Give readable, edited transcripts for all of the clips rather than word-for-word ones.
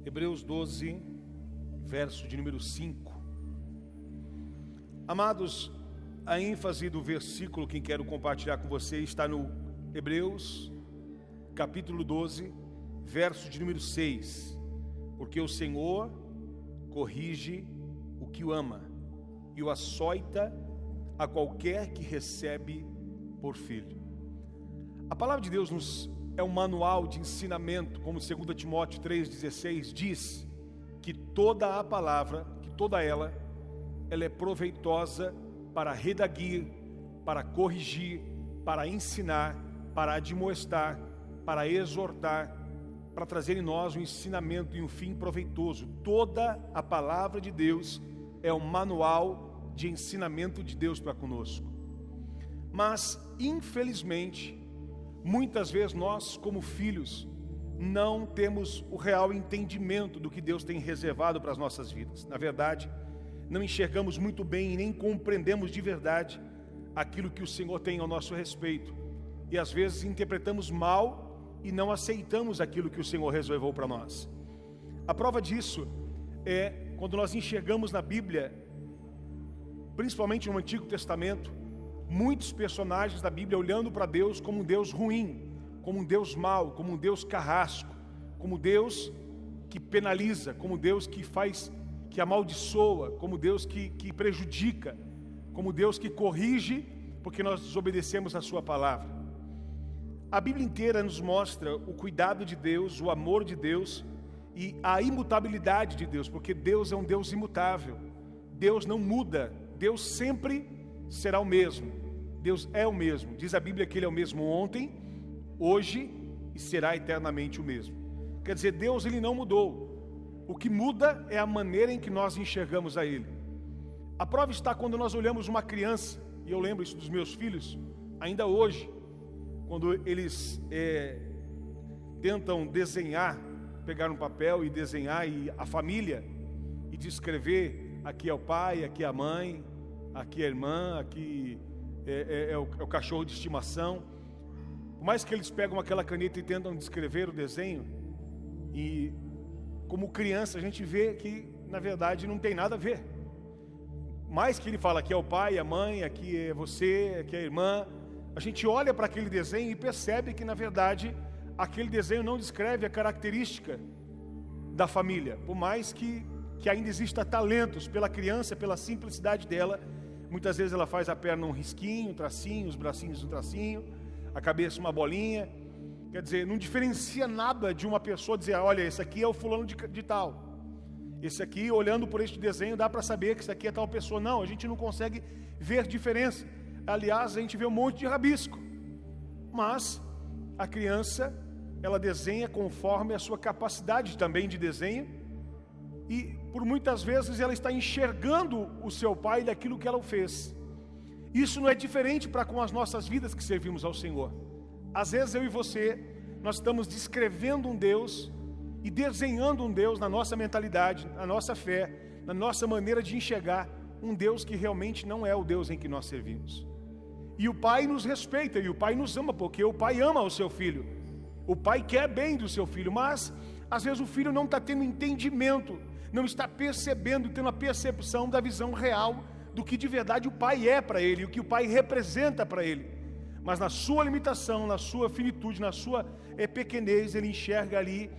Hebreus 12, verso de número 5. Amados, a ênfase do versículo que quero compartilhar com você está no Hebreus, capítulo 12, verso de número 6. Porque o Senhor corrige o que o ama e o açoita a qualquer que recebe por filho. A palavra de Deus é um manual de ensinamento, como 2 Timóteo 3,16 diz, que toda a palavra, que toda ela é proveitosa para redarguir, para corrigir, para ensinar, para admoestar, para exortar, para trazer em nós um ensinamento e um fim proveitoso. Toda a palavra de Deus é um manual de ensinamento de Deus para conosco. Mas, infelizmente, muitas vezes nós, como filhos, não temos o real entendimento do que Deus tem reservado para as nossas vidas. Na verdade, não enxergamos muito bem e nem compreendemos de verdade aquilo que o Senhor tem ao nosso respeito. E às vezes interpretamos mal e não aceitamos aquilo que o Senhor reservou para nós. A prova disso é quando nós enxergamos na Bíblia, principalmente no Antigo Testamento, muitos personagens da Bíblia olhando para Deus como um Deus ruim, como um Deus mau, como um Deus carrasco, como Deus que penaliza, como Deus que faz, que amaldiçoa, como Deus que prejudica, como Deus que corrige, porque nós desobedecemos a sua palavra. A Bíblia inteira nos mostra o cuidado de Deus, o amor de Deus e a imutabilidade de Deus, porque Deus é um Deus imutável. Deus não muda, Deus sempre será o mesmo. Deus é o mesmo. Diz a Bíblia que Ele é o mesmo ontem, hoje e será eternamente o mesmo. Quer dizer, Deus Ele não mudou. O que muda é a maneira em que nós enxergamos a Ele. A prova está quando nós olhamos uma criança, e eu lembro isso dos meus filhos, ainda hoje, quando eles tentam desenhar, pegar um papel e desenhar a família, e descrever, aqui é o pai, aqui é a mãe, aqui é a irmã, aqui é o cachorro de estimação. Por mais que eles pegam aquela caneta e tentam descrever o desenho, e como criança a gente vê que na verdade não tem nada a ver. Mais que ele fala aqui é o pai, a mãe, aqui é você, aqui é a irmã, a gente olha para aquele desenho e percebe que na verdade aquele desenho não descreve a característica da família. Por mais que ainda exista talentos pela criança, pela simplicidade dela, muitas vezes ela faz a perna um risquinho, um tracinho, os bracinhos um tracinho, a cabeça uma bolinha. Quer dizer, não diferencia nada de uma pessoa dizer, olha, esse aqui é o fulano de tal. Esse aqui, olhando por este desenho, dá para saber que esse aqui é tal pessoa. Não, a gente não consegue ver diferença. Aliás, a gente vê um monte de rabisco. Mas a criança, ela desenha conforme a sua capacidade também de desenho. E por muitas vezes ela está enxergando o seu pai daquilo que ela fez. Isso não é diferente para com as nossas vidas que servimos ao Senhor. Às vezes eu e você, nós estamos descrevendo um Deus e desenhando um Deus na nossa mentalidade, na nossa fé, na nossa maneira de enxergar um Deus que realmente não é o Deus em que nós servimos. E o Pai nos respeita, e o Pai nos ama, porque o Pai ama o seu filho. O Pai quer bem do seu filho, mas às vezes o filho não está tendo entendimento, não está percebendo, tendo a percepção da visão real do que de verdade o Pai é para ele, o que o Pai representa para ele. Mas na sua limitação, na sua finitude, na sua pequenez, ele enxerga ali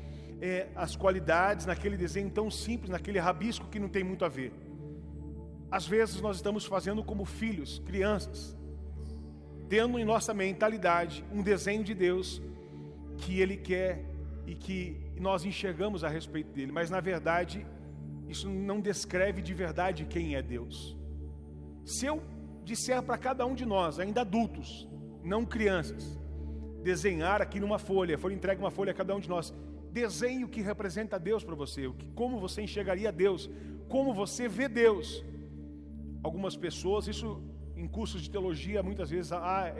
as qualidades naquele desenho tão simples, naquele rabisco que não tem muito a ver. Às vezes nós estamos fazendo como filhos, crianças, tendo em nossa mentalidade um desenho de Deus que Ele quer e que nós enxergamos a respeito dele, mas na verdade isso não descreve de verdade quem é Deus. Se eu disser para cada um de nós, ainda adultos, não crianças, desenhar aqui numa folha, for entregue uma folha a cada um de nós, desenhe o que representa Deus para você, como você enxergaria Deus, como você vê Deus. Algumas pessoas, isso em cursos de teologia, muitas vezes há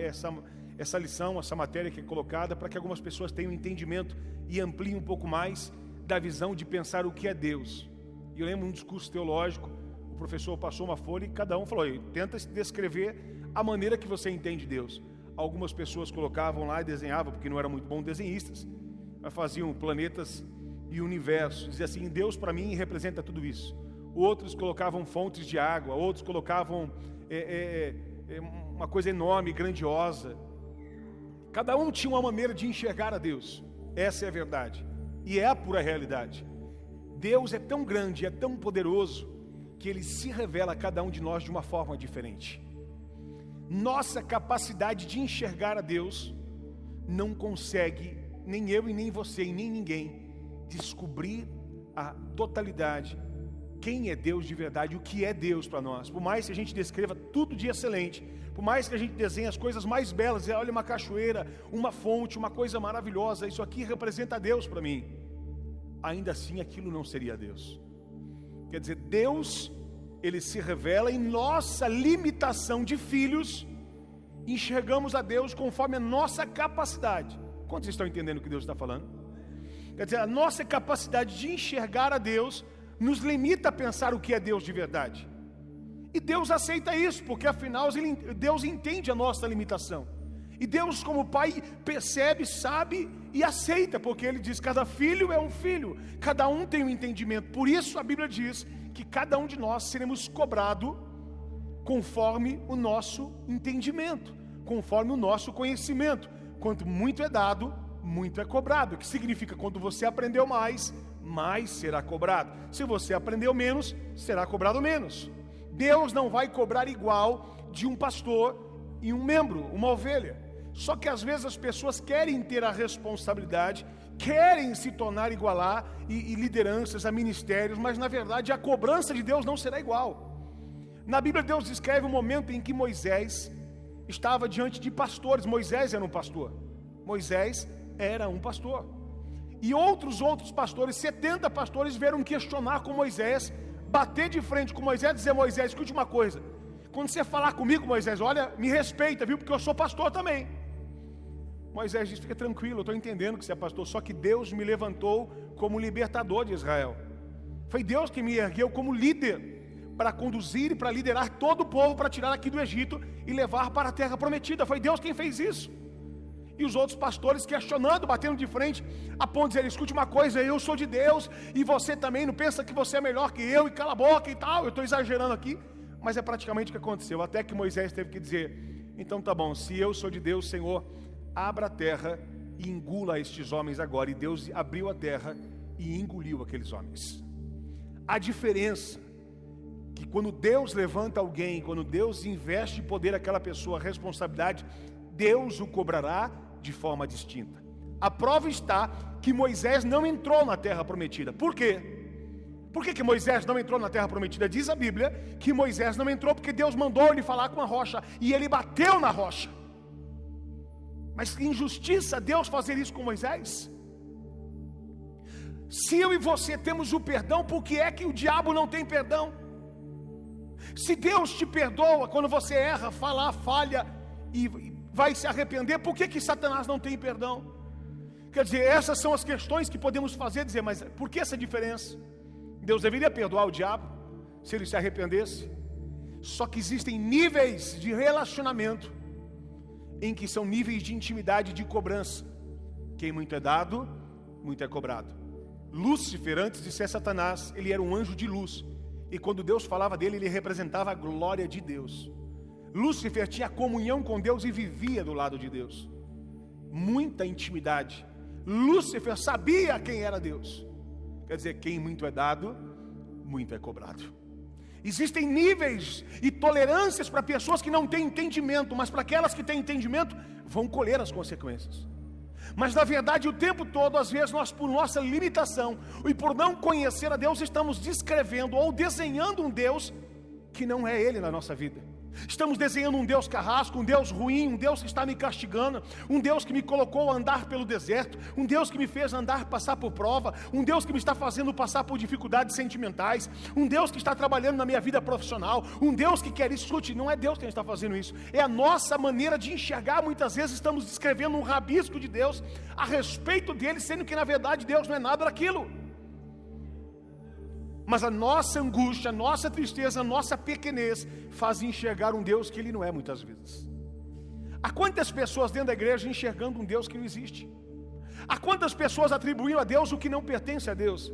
essa lição, essa matéria que é colocada para que algumas pessoas tenham entendimento e ampliem um pouco mais da visão de pensar o que é Deus. E eu lembro um discurso teológico, o professor passou uma folha e cada um falou, tenta descrever a maneira que você entende Deus. Algumas pessoas colocavam lá e desenhavam, porque não eram muito bons desenhistas, mas faziam planetas e o universo. Dizia assim, Deus para mim representa tudo isso. Outros colocavam fontes de água, outros colocavam uma coisa enorme, grandiosa. Cada um tinha uma maneira de enxergar a Deus. Essa é a verdade. E é a pura realidade. Deus é tão grande, é tão poderoso, que Ele se revela a cada um de nós de uma forma diferente. Nossa capacidade de enxergar a Deus não consegue, nem eu e nem você e nem ninguém, descobrir a totalidade, quem é Deus de verdade, o que é Deus para nós. Por mais que a gente descreva tudo de excelente, por mais que a gente desenhe as coisas mais belas, olha uma cachoeira, uma fonte, uma coisa maravilhosa, isso aqui representa Deus para mim, ainda assim aquilo não seria Deus. Quer dizer, Deus, Ele se revela em nossa limitação de filhos, enxergamos a Deus conforme a nossa capacidade. Quantos estão entendendo o que Deus está falando? Quer dizer, a nossa capacidade de enxergar a Deus nos limita a pensar o que é Deus de verdade. E Deus aceita isso, porque afinal Deus entende a nossa limitação. E Deus, como Pai, percebe, sabe e aceita, porque Ele diz, cada filho é um filho, cada um tem um entendimento. Por isso a Bíblia diz que cada um de nós seremos cobrado conforme o nosso entendimento, conforme o nosso conhecimento. Quanto muito é dado, muito é cobrado. O que significa, quando você aprendeu mais, mais será cobrado. Se você aprendeu menos, será cobrado menos. Deus não vai cobrar igual de um pastor e um membro, uma ovelha. Só que às vezes as pessoas querem ter a responsabilidade, querem se tornar igualar e lideranças a ministérios, mas na verdade a cobrança de Deus não será igual. Na Bíblia Deus descreve um momento em que Moisés estava diante de pastores. Moisés era um pastor. Moisés era um pastor. E outros pastores, 70 pastores, vieram questionar com Moisés, bater de frente com Moisés e dizer, Moisés, escute uma coisa, quando você falar comigo, Moisés, olha, me respeita, viu, porque eu sou pastor também. Moisés disse, fica tranquilo, eu estou entendendo que você é pastor, só que Deus me levantou como libertador de Israel. Foi Deus que me ergueu como líder, para conduzir e para liderar todo o povo, para tirar aqui do Egito e levar para a terra prometida. Foi Deus quem fez isso. E os outros pastores questionando, batendo de frente, a ponto de dizer, escute uma coisa, eu sou de Deus, e você também não pensa que você é melhor que eu, e cala a boca e tal. Eu estou exagerando aqui, mas é praticamente o que aconteceu. Até que Moisés teve que dizer, então tá bom, se eu sou de Deus, Senhor, abra a terra e engula estes homens agora. E Deus abriu a terra e engoliu aqueles homens. A diferença que quando Deus levanta alguém, quando Deus investe em poder aquela pessoa, a responsabilidade, Deus o cobrará de forma distinta. A prova está que Moisés não entrou na terra prometida. Por quê? Por que Moisés não entrou na terra prometida? Diz a Bíblia que Moisés não entrou porque Deus mandou ele falar com a rocha, e ele bateu na rocha. Mas que injustiça Deus fazer isso com Moisés? Se eu e você temos o perdão, por que é que o diabo não tem perdão? Se Deus te perdoa quando você erra, falha e vai se arrepender, por que Satanás não tem perdão? Quer dizer, essas são as questões que podemos fazer, dizer, mas por que essa diferença? Deus deveria perdoar o diabo se ele se arrependesse. Só que existem níveis de relacionamento em que são níveis de intimidade e de cobrança. Quem muito é dado, muito é cobrado. Lúcifer, antes de ser Satanás, ele era um anjo de luz, e quando Deus falava dele, ele representava a glória de Deus. Lúcifer tinha comunhão com Deus e vivia do lado de Deus. Muita intimidade. Lúcifer sabia quem era Deus. Quer dizer, quem muito é dado, muito é cobrado. Existem níveis e tolerâncias para pessoas que não têm entendimento, mas para aquelas que têm entendimento, vão colher as consequências. Mas na verdade o tempo todo, às vezes nós, por nossa limitação e por não conhecer a Deus, estamos descrevendo ou desenhando um Deus que não é Ele na nossa vida. Estamos desenhando um Deus carrasco, um Deus ruim, um Deus que está me castigando, um Deus que me colocou a andar pelo deserto, um Deus que me fez passar por prova, um Deus que me está fazendo passar por dificuldades sentimentais, um Deus que está trabalhando na minha vida profissional, um Deus que quer isso. Escute, não é Deus quem está fazendo isso, é a nossa maneira de enxergar. Muitas vezes estamos descrevendo um rabisco de Deus a respeito dele, sendo que na verdade Deus não é nada daquilo. Mas a nossa angústia, a nossa tristeza, a nossa pequenez faz enxergar um Deus que Ele não é muitas vezes. Há quantas pessoas dentro da igreja enxergando um Deus que não existe? Há quantas pessoas atribuíram a Deus o que não pertence a Deus?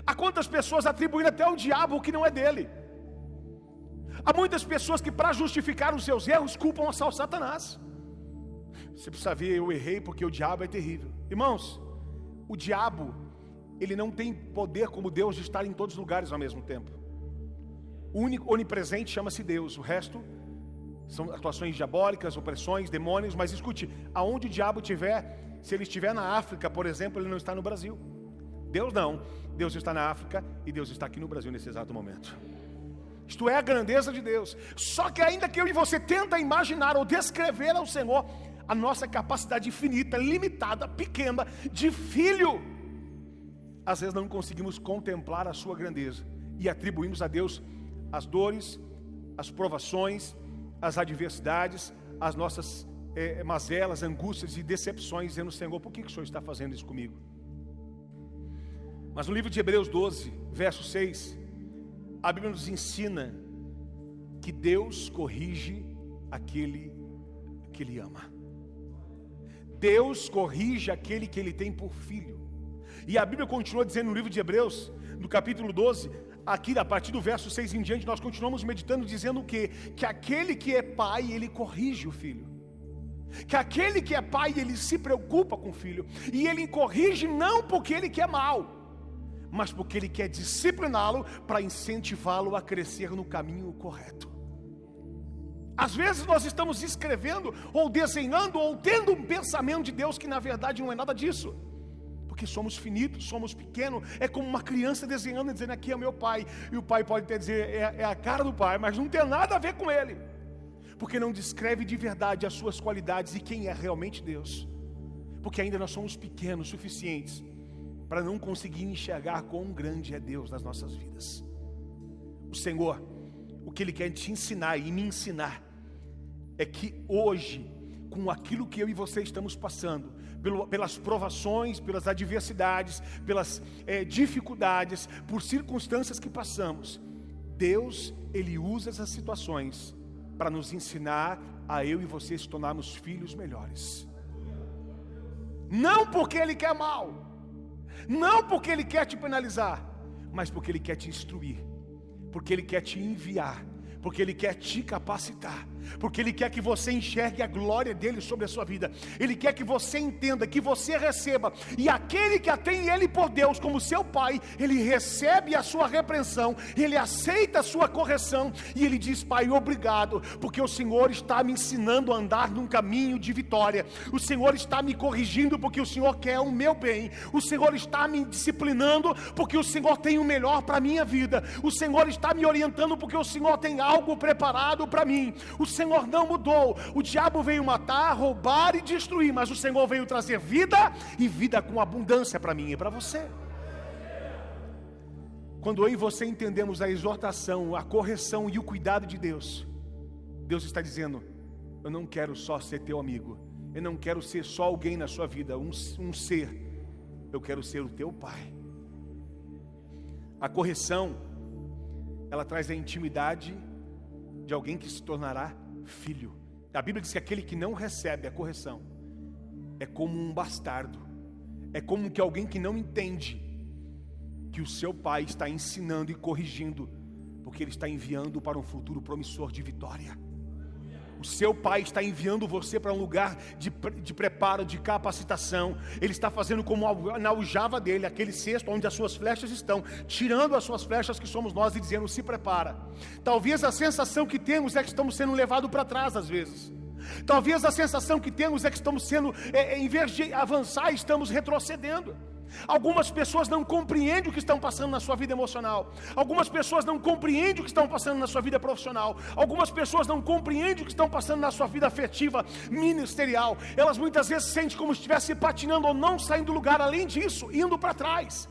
Há quantas pessoas atribuíram até ao diabo o que não é dele? Há muitas pessoas que, para justificar os seus erros, culpam ao Satanás. Você precisa ver, eu errei porque o diabo é terrível. Irmãos, o diabo, ele não tem poder como Deus de estar em todos os lugares ao mesmo tempo. O único onipresente chama-se Deus, o resto são atuações diabólicas, opressões, demônios. Mas escute, aonde o diabo estiver, se ele estiver na África, por exemplo, ele não está no Brasil. Deus não, Deus está na África e Deus está aqui no Brasil nesse exato momento. Isto é a grandeza de Deus. Só que ainda que eu e você tenta imaginar ou descrever ao Senhor a nossa capacidade infinita, limitada, pequena, de filho, às vezes não conseguimos contemplar a sua grandeza e atribuímos a Deus as dores, as provações, as adversidades, as nossas mazelas, angústias e decepções, dizendo: Senhor, por que o Senhor está fazendo isso comigo? Mas no livro de Hebreus 12, verso 6, a Bíblia nos ensina que Deus corrige aquele que Ele ama. Deus corrige aquele que Ele tem por filho. E a Bíblia continua dizendo no livro de Hebreus, no capítulo 12, aqui a partir do verso 6 em diante, nós continuamos meditando, dizendo o quê? Que aquele que é pai, ele corrige o filho. Que aquele que é pai, ele se preocupa com o filho. E ele corrige não porque ele quer mal, mas porque ele quer discipliná-lo para incentivá-lo a crescer no caminho correto. Às vezes nós estamos escrevendo, ou desenhando, ou tendo um pensamento de Deus que na verdade não é nada disso. Porque somos finitos, somos pequenos. É como uma criança desenhando e dizendo: aqui é o meu pai. E o pai pode até dizer: é a cara do pai, mas não tem nada a ver com ele. Porque não descreve de verdade as suas qualidades e quem é realmente Deus. Porque ainda nós somos pequenos o suficientes para não conseguir enxergar quão grande é Deus nas nossas vidas. O Senhor, o que Ele quer te ensinar e me ensinar, é que hoje, com aquilo que eu e você estamos passando, pelas provações, pelas adversidades, pelas dificuldades, por circunstâncias que passamos, Deus, Ele usa essas situações para nos ensinar a eu e você se tornarmos filhos melhores. Não porque Ele quer mal, não porque Ele quer te penalizar, mas porque Ele quer te instruir, porque Ele quer te enviar, porque Ele quer te capacitar, porque Ele quer que você enxergue a glória dEle sobre a sua vida. Ele quer que você entenda, que você receba. E aquele que tem Ele por Deus como seu Pai, Ele recebe a sua repreensão, Ele aceita a sua correção, e Ele diz: Pai, obrigado, porque o Senhor está me ensinando a andar num caminho de vitória. O Senhor está me corrigindo porque o Senhor quer o meu bem. O Senhor está me disciplinando porque o Senhor tem o melhor para a minha vida. O Senhor está me orientando porque o Senhor tem algo preparado para mim. O Senhor não mudou. O diabo veio matar, roubar e destruir, mas o Senhor veio trazer vida, e vida com abundância para mim e para você. Quando eu e você entendemos a exortação, a correção e o cuidado de Deus, Deus está dizendo: eu não quero só ser teu amigo, eu não quero ser só alguém na sua vida, um ser, eu quero ser o teu Pai. A correção, ela traz a intimidade de alguém que se tornará filho. A Bíblia diz que aquele que não recebe a correção é como um bastardo, é como que alguém que não entende que o seu pai está ensinando e corrigindo, porque ele está enviando para um futuro promissor de vitória. O seu pai está enviando você para um lugar de preparo, de capacitação. Ele está fazendo como na aljava dele, aquele cesto onde as suas flechas estão, tirando as suas flechas, que somos nós, e dizendo: se prepara. Talvez a sensação que temos é que estamos sendo levados para trás às vezes. Talvez a sensação que temos é que estamos sendo, em vez de avançar, estamos retrocedendo. Algumas pessoas não compreendem o que estão passando na sua vida emocional. Algumas pessoas não compreendem o que estão passando na sua vida profissional. Algumas pessoas não compreendem o que estão passando na sua vida afetiva, ministerial. Elas muitas vezes sentem como se estivesse patinando ou não saindo do lugar. Além disso, indo para trás.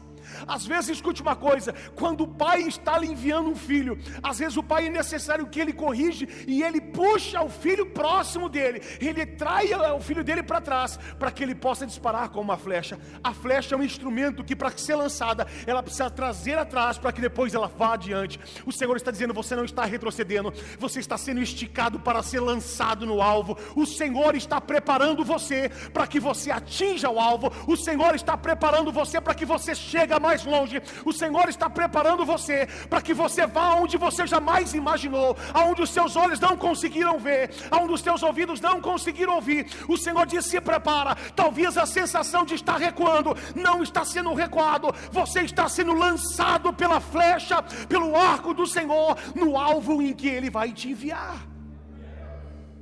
Às vezes, escute uma coisa, quando o pai está lhe enviando um filho, às vezes o pai é necessário que ele corrige e ele puxa o filho próximo dele, ele trai o filho dele para trás, para que ele possa disparar com uma flecha. A flecha é um instrumento que, para ser lançada, ela precisa trazer atrás, para que depois ela vá adiante. O Senhor está dizendo: você não está retrocedendo, você está sendo esticado para ser lançado no alvo. O Senhor está preparando você para que você atinja o alvo. O Senhor está preparando você para que você chegue mais longe. O Senhor está preparando você para que você vá aonde você jamais imaginou, aonde os seus olhos não conseguiram ver, aonde os seus ouvidos não conseguiram ouvir. O Senhor diz: se prepara. Talvez a sensação de estar recuando não está sendo recuado, você está sendo lançado pela flecha, pelo arco do Senhor, no alvo em que Ele vai te enviar.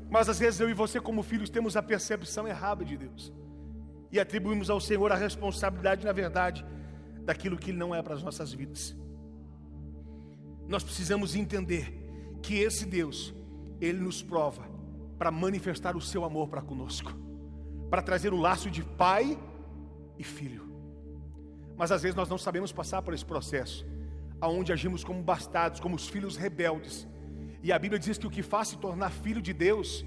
Mas às vezes eu e você, como filhos, temos a percepção errada de Deus e atribuímos ao Senhor a responsabilidade, na verdade, daquilo que Ele não é para as nossas vidas. Nós precisamos entender que esse Deus, Ele nos prova para manifestar o seu amor para conosco, para trazer o laço de pai e filho. Mas às vezes nós não sabemos passar por esse processo, aonde agimos como bastardos, como os filhos rebeldes. E a Bíblia diz que o que faz se tornar filho de Deus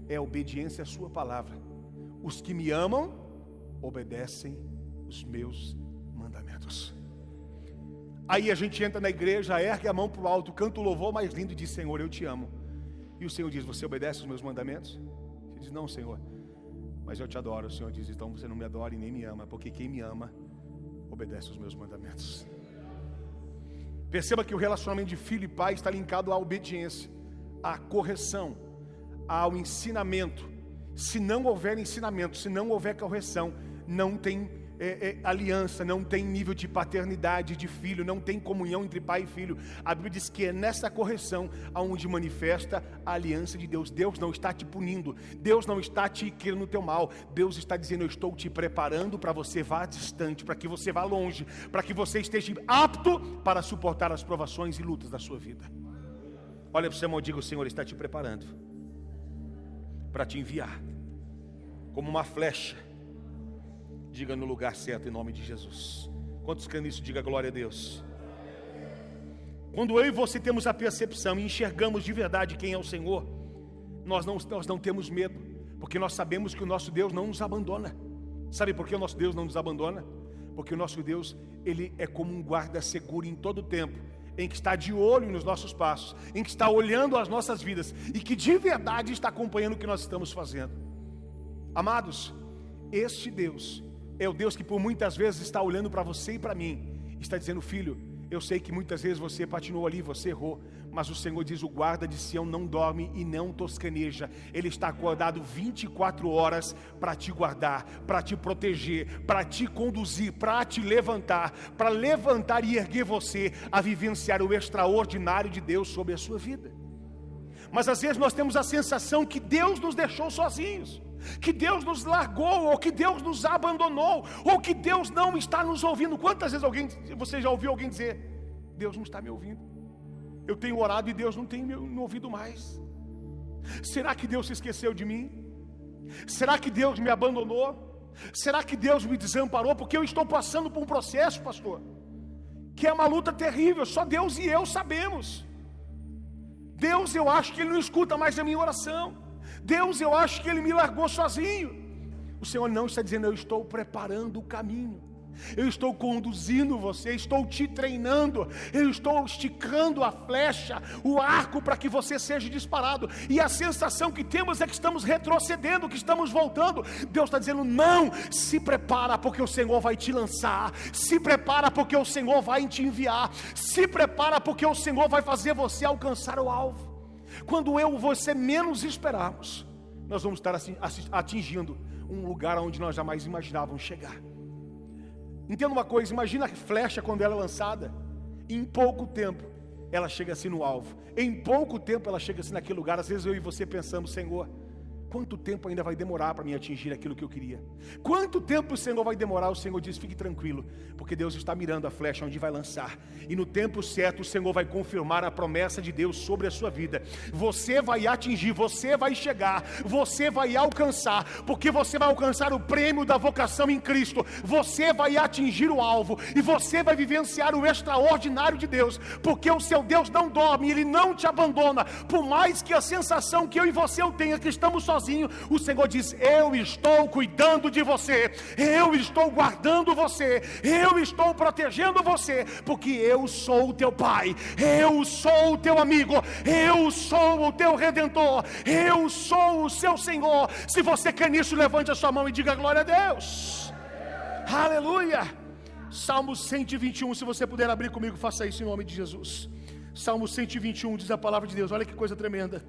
é a obediência à sua palavra. Os que me amam obedecem os meus mandamentos. Aí a gente entra na igreja, ergue a mão para o alto, canta o louvor mais lindo e diz: Senhor, eu te amo. E o Senhor diz: você obedece os meus mandamentos? Você diz: não, Senhor, mas eu te adoro. O Senhor diz: então você não me adora e nem me ama, porque quem me ama obedece os meus mandamentos. Perceba que o relacionamento de filho e pai está linkado à obediência, à correção, ao ensinamento. Se não houver ensinamento, se não houver correção, não tem aliança, não tem nível de paternidade de filho, não tem comunhão entre pai e filho. A Bíblia diz que é nessa correção aonde manifesta a aliança de Deus. Deus não está te punindo, Deus não está te querendo o teu mal. Deus está dizendo: eu estou te preparando para você vá distante, para que você vá longe, para que você esteja apto para suportar as provações e lutas da sua vida. Olha para o seu irmão e diga: o Senhor está te preparando para te enviar como uma flecha. Diga: no lugar certo, em nome de Jesus. Quantos creem nisso? Diga glória a Deus. Quando eu e você temos a percepção e enxergamos de verdade quem é o Senhor, nós não temos medo, porque nós sabemos que o nosso Deus não nos abandona. Sabe por que o nosso Deus não nos abandona? Porque o nosso Deus, Ele é como um guarda seguro em todo o tempo, em que está de olho nos nossos passos, em que está olhando as nossas vidas e que de verdade está acompanhando o que nós estamos fazendo. Amados, este Deus é o Deus que por muitas vezes está olhando para você e para mim, está dizendo: filho, eu sei que muitas vezes você patinou ali, você errou, mas o Senhor diz: o guarda de Sião não dorme e não toscaneja. Ele está acordado 24 horas para te guardar, para te proteger, para te conduzir, para te levantar, para levantar e erguer você a vivenciar o extraordinário de Deus sobre a sua vida. Mas às vezes nós temos a sensação que Deus nos deixou sozinhos, que Deus nos largou, ou que Deus nos abandonou, ou que Deus não está nos ouvindo. Quantas vezes você já ouviu alguém dizer: Deus não está me ouvindo, eu tenho orado e Deus não tem me ouvido mais? Será que Deus se esqueceu de mim? Será que Deus me abandonou? Será que Deus me desamparou? Porque eu estou passando por um processo, pastor, que é uma luta terrível, só Deus e eu sabemos. Deus, eu acho que Ele não escuta mais a minha oração. Deus, eu acho que Ele me largou sozinho. O Senhor não está dizendo: eu estou preparando o caminho, eu estou conduzindo você, estou te treinando, eu estou esticando a flecha, o arco, para que você seja disparado. E a sensação que temos é que estamos retrocedendo, que estamos voltando. Deus está dizendo: não, se prepara, porque o Senhor vai te lançar, se prepara, porque o Senhor vai te enviar, se prepara, porque o Senhor vai fazer você alcançar o alvo. Quando eu e você menos esperarmos, nós vamos estar atingindo um lugar onde nós jamais imaginávamos chegar. Entenda uma coisa: imagina a flecha quando ela é lançada, em pouco tempo ela chega assim no alvo, em pouco tempo ela chega assim naquele lugar. Às vezes eu e você pensamos: Senhor, quanto tempo ainda vai demorar para me atingir aquilo que eu queria? Quanto tempo o Senhor vai demorar? O Senhor diz, fique tranquilo, porque Deus está mirando a flecha onde vai lançar, e no tempo certo o Senhor vai confirmar a promessa de Deus sobre a sua vida. Você vai atingir, você vai chegar, você vai alcançar, porque você vai alcançar o prêmio da vocação em Cristo, você vai atingir o alvo, e você vai vivenciar o extraordinário de Deus, porque o seu Deus não dorme, Ele não te abandona. Por mais que a sensação que eu e você tenha que estamos sozinhos, o Senhor diz, eu estou cuidando de você, eu estou guardando você, eu estou protegendo você, porque eu sou o teu Pai, eu sou o teu amigo, eu sou o teu Redentor, eu sou o seu Senhor. Se você quer nisso, levante a sua mão e diga glória a Deus. Aleluia. Salmo 121, se você puder abrir comigo, faça isso em nome de Jesus. Salmo 121 diz a palavra de Deus, olha que coisa tremenda.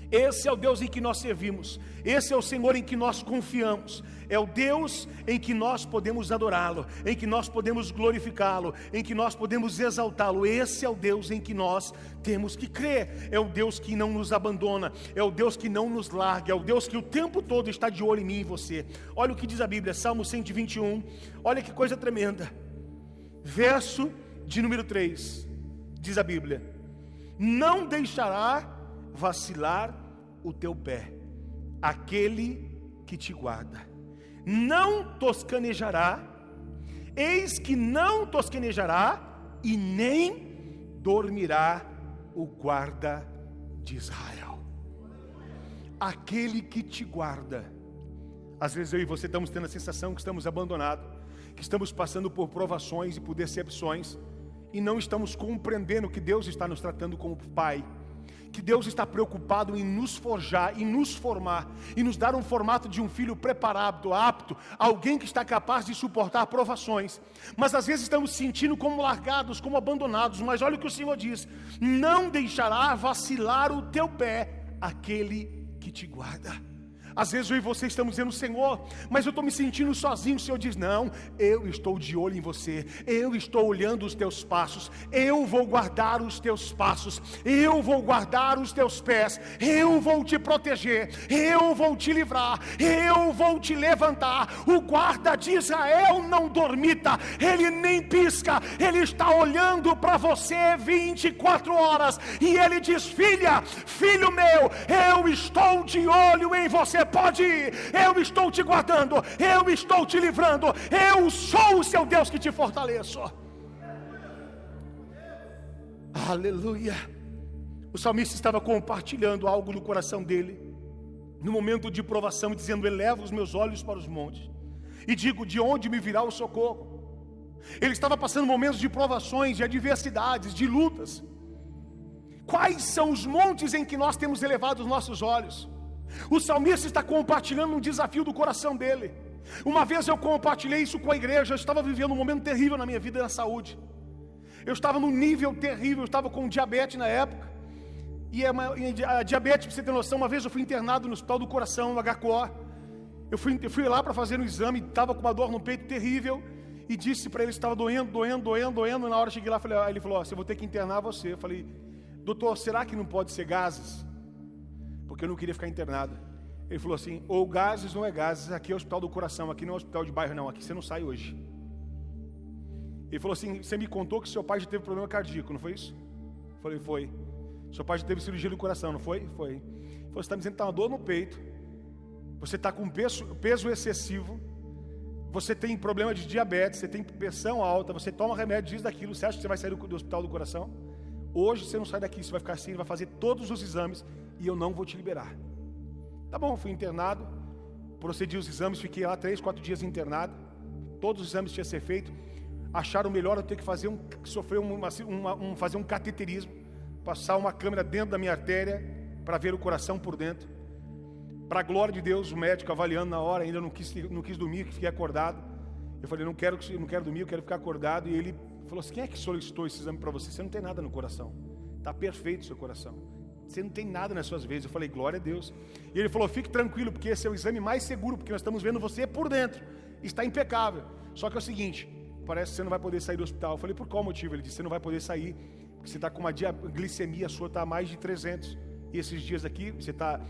Esse é o Deus em que nós servimos, esse é o Senhor em que nós confiamos, é o Deus em que nós podemos adorá-lo, em que nós podemos glorificá-lo, em que nós podemos exaltá-lo. Esse é o Deus em que nós temos que crer, é o Deus que não nos abandona, é o Deus que não nos larga, é o Deus que o tempo todo está de olho em mim e em você. Olha o que diz a Bíblia, Salmo 121, olha que coisa tremenda, verso de número 3, diz a Bíblia, não deixará vacilar o teu pé, aquele que te guarda, não toscanejará, eis que não toscanejará, e nem dormirá o guarda de Israel. Aquele que te guarda. Às vezes eu e você estamos tendo a sensação que estamos abandonados, que estamos passando por provações e por decepções, e não estamos compreendendo que Deus está nos tratando como Pai, que Deus está preocupado em nos forjar, em nos formar, e nos dar um formato de um filho preparado, apto, alguém que está capaz de suportar provações. Mas às vezes estamos sentindo como largados, como abandonados. Mas olha o que o Senhor diz, não deixará vacilar o teu pé, aquele que te guarda. Às vezes eu e você estamos dizendo, Senhor, mas eu estou me sentindo sozinho. O Senhor diz, não, eu estou de olho em você, eu estou olhando os teus passos, eu vou guardar os teus passos, eu vou guardar os teus pés, eu vou te proteger, eu vou te livrar, eu vou te levantar. O guarda de Israel não dormita, ele nem pisca, ele está olhando para você 24 horas, e ele diz, filha, filho meu, eu estou de olho em você. Pode ir, eu estou te guardando, eu estou te livrando, eu sou o seu Deus que te fortaleço. Aleluia. O salmista estava compartilhando algo no coração dele, no momento de provação, dizendo, eleva os meus olhos para os montes, e digo, de onde me virá o socorro? Ele estava passando momentos de provações, de adversidades, de lutas. Quais são os montes em que nós temos elevado os nossos olhos? O salmista está compartilhando um desafio do coração dele. Uma vez eu compartilhei isso com a igreja. Eu estava vivendo um momento terrível na minha vida na saúde. Eu estava num nível terrível, eu estava com diabetes na época. E a diabetes, para você ter noção, uma vez eu fui internado no Hospital do Coração, no HCO. Eu fui lá para fazer um exame, estava com uma dor no peito terrível. E disse para ele que estava doendo. Na hora eu cheguei lá, ele falou, eu vou ter que internar você. Eu falei, doutor, será que não pode ser gases? Porque eu não queria ficar internado. Ele falou assim, ou gases não é gases, aqui é o Hospital do Coração, aqui não é hospital de bairro não, aqui você não sai hoje. Ele falou assim, você me contou que seu pai já teve problema cardíaco, não foi isso? Eu falei, foi. Seu pai já teve cirurgia do coração, não foi? Foi. Ele falou, você está me dizendo que está uma dor no peito, você está com peso excessivo, você tem problema de diabetes, você tem pressão alta, você toma remédio disso, daquilo, você acha que você vai sair do Hospital do Coração? Hoje você não sai daqui, você vai ficar assim, vai fazer todos os exames e eu não vou te liberar. Tá bom, fui internado, procedi os exames, fiquei lá 3, 4 dias internado, todos os exames tinham que ser feitos, acharam melhor eu ter que fazer fazer um cateterismo, passar uma câmera dentro da minha artéria para ver o coração por dentro. Para a glória de Deus, o médico avaliando na hora, ainda não quis dormir, fiquei acordado. Eu falei, não quero dormir, eu quero ficar acordado. E ele falou assim, quem é que solicitou esse exame para você? Você não tem nada no coração, está perfeito o seu coração, você não tem nada nas suas veias. Eu falei, glória a Deus. E ele falou, fique tranquilo, porque esse é o exame mais seguro, porque nós estamos vendo você por dentro, está impecável. Só que é o seguinte, parece que você não vai poder sair do hospital. Eu falei, por qual motivo? Ele disse, você não vai poder sair, porque você está com uma glicemia sua, está a mais de 300. E esses dias aqui, você está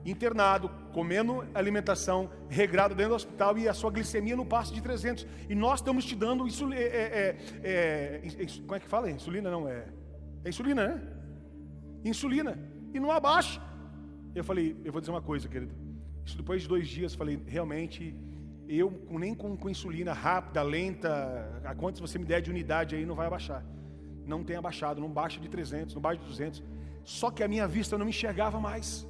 internado, comendo alimentação regrada dentro do hospital e a sua glicemia não passa de 300. E nós estamos te dando insulina. Como é que fala? Insulina não é. É insulina, né? Insulina. E não abaixa. Eu falei, eu vou dizer uma coisa, querido. Isso depois de 2 dias, falei, realmente, eu nem com insulina rápida, lenta, a quantos você me der de unidade aí, não vai abaixar. Não tem abaixado, não baixa de 300, não baixa de 200. Só que a minha vista não me enxergava mais.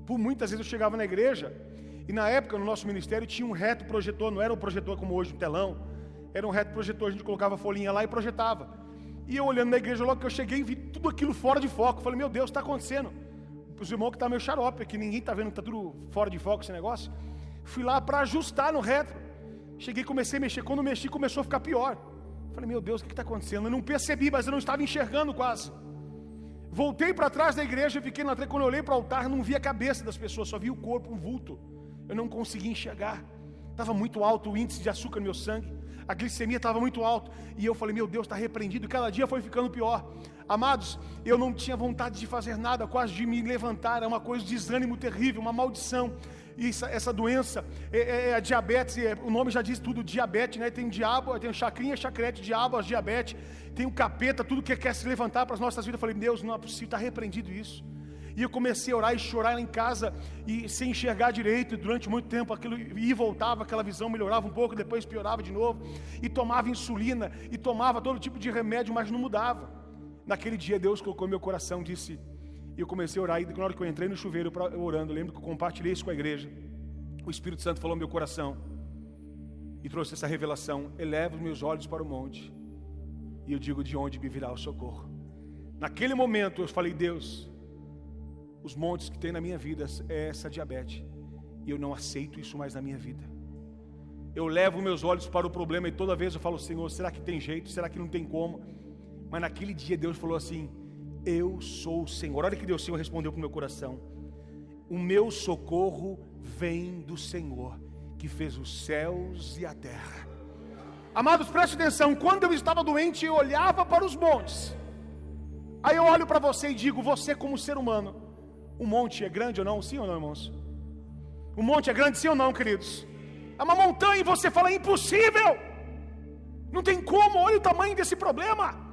Por muitas vezes eu chegava na igreja, e na época no nosso ministério tinha um reto projetor, não era um projetor como hoje, um telão, era um reto projetor, a gente colocava a folhinha lá e projetava. E eu olhando na igreja, logo que eu cheguei, vi tudo aquilo fora de foco. Falei, meu Deus, o que está acontecendo? Os irmãos que está meio xarope, que ninguém está vendo que está tudo fora de foco esse negócio. Fui lá para ajustar no reto. Cheguei, comecei a mexer, quando mexi começou a ficar pior. Falei, meu Deus, o que está acontecendo? Eu não percebi, mas eu não estava enxergando quase. Voltei para trás da igreja, fiquei na quando eu olhei para o altar, não vi a cabeça das pessoas, só vi o corpo, um vulto. Eu não conseguia enxergar. Estava muito alto o índice de açúcar no meu sangue, a glicemia estava muito alta, e eu falei, meu Deus, está repreendido, e cada dia foi ficando pior. Amados, eu não tinha vontade de fazer nada, quase de me levantar, era uma coisa de desânimo terrível, uma maldição. E essa doença é a diabetes, o nome já diz tudo, diabetes, né? Tem o diabo, tem o chacrinha, chacrete, diabo, a diabetes, tem o capeta, tudo que quer se levantar para as nossas vidas. Eu falei, Deus, não é possível, está repreendido isso. E eu comecei a orar e chorar lá em casa, e sem enxergar direito, e durante muito tempo aquilo ia e voltava, aquela visão melhorava um pouco, depois piorava de novo, e tomava insulina, e tomava todo tipo de remédio, mas não mudava. Naquele dia Deus colocou no meu coração, disse... E eu comecei a orar, e na hora que eu entrei no chuveiro orando, eu lembro que eu compartilhei isso com a igreja. O Espírito Santo falou no meu coração e trouxe essa revelação: eleva os meus olhos para o monte, e eu digo, de onde me virá o socorro? Naquele momento eu falei, Deus, os montes que tem na minha vida é essa diabetes, e eu não aceito isso mais na minha vida. Eu levo meus olhos para o problema, e toda vez eu falo, Senhor, será que tem jeito? Será que não tem como? Mas naquele dia Deus falou assim, eu sou o Senhor. Olha que Deus, o Senhor respondeu para o meu coração: o meu socorro vem do Senhor, que fez os céus e a terra. Amados, preste atenção, quando eu estava doente, eu olhava para os montes. Aí eu olho para você e digo, você como ser humano, o monte é grande ou não? Sim ou não, irmãos? O monte é grande, sim ou não, queridos? É uma montanha e você fala, é impossível, não tem como, olha o tamanho desse problema.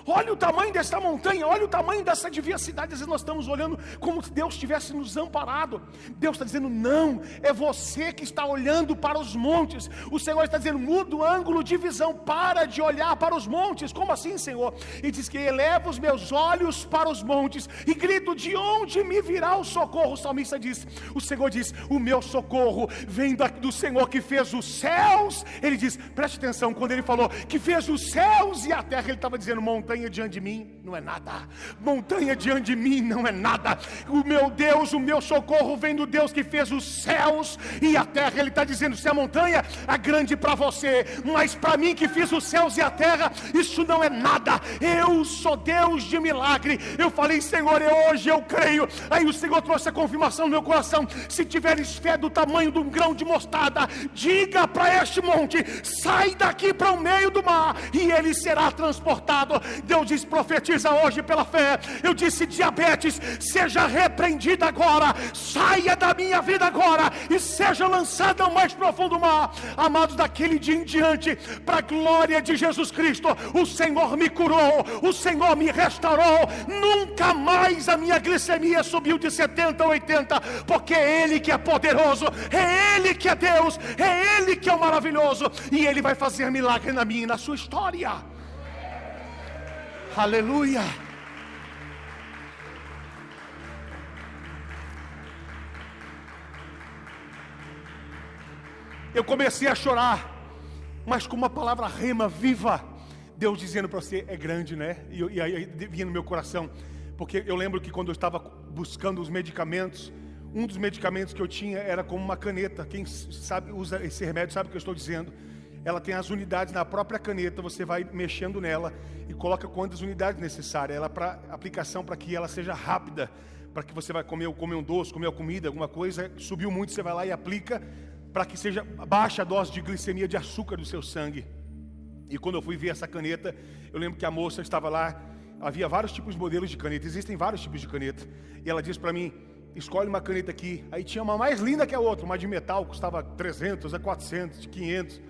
Olha o tamanho dessa montanha, olha o tamanho dessa diversidade. Às vezes nós estamos olhando como se Deus tivesse nos amparado. Deus está dizendo, não, é você que está olhando para os montes. O Senhor está dizendo, muda o ângulo de visão, para de olhar para os montes. Como assim, Senhor? E diz que eleva os meus olhos para os montes e grito, de onde me virá o socorro? O salmista diz, o Senhor diz, o meu socorro vem do Senhor que fez os céus. Ele diz, preste atenção, quando ele falou que fez os céus e a terra, ele estava dizendo, montanha diante de mim não é nada, montanha diante de mim não é nada. O meu Deus, o meu socorro vem do Deus que fez os céus e a terra. Ele está dizendo, se a montanha é grande para você, mas para mim que fiz os céus e a terra, isso não é nada. Eu sou Deus de milagre. Eu falei, Senhor, hoje eu creio. Aí o Senhor trouxe a confirmação no meu coração, se tiveres fé do tamanho de um grão de mostarda, diga para este monte, sai daqui para o meio do mar, e ele será transportado. Deus diz, profetiza hoje pela fé. Eu disse, diabetes, seja repreendida agora, saia da minha vida agora e seja lançada ao mais profundo mar. Amados, daquele dia em diante, para a glória de Jesus Cristo, o Senhor me curou, o Senhor me restaurou. Nunca mais a minha glicemia subiu de 70 a 80, porque é Ele que é poderoso, é Ele que é Deus, é Ele que é o maravilhoso, e Ele vai fazer milagre na minha e na sua história. Aleluia. Eu comecei a chorar, mas com uma palavra rema viva, Deus dizendo para você, é grande, né? E aí vinha no meu coração, porque eu lembro que quando eu estava buscando os medicamentos, um dos medicamentos que eu tinha era como uma caneta. Quem sabe usa esse remédio sabe o que eu estou dizendo. Ela tem as unidades na própria caneta, você vai mexendo nela e coloca quantas unidades necessárias. Ela para aplicação, para que ela seja rápida, para que você vai comer um doce, comer uma comida, alguma coisa, subiu muito, você vai lá e aplica, para que seja baixa a dose de glicemia, de açúcar do seu sangue. E quando eu fui ver essa caneta, eu lembro que a moça estava lá, havia vários tipos de modelos de caneta, existem vários tipos de caneta, e ela disse para mim, escolhe uma caneta aqui. Aí tinha uma mais linda que a outra, uma de metal, custava 300, 400, 500.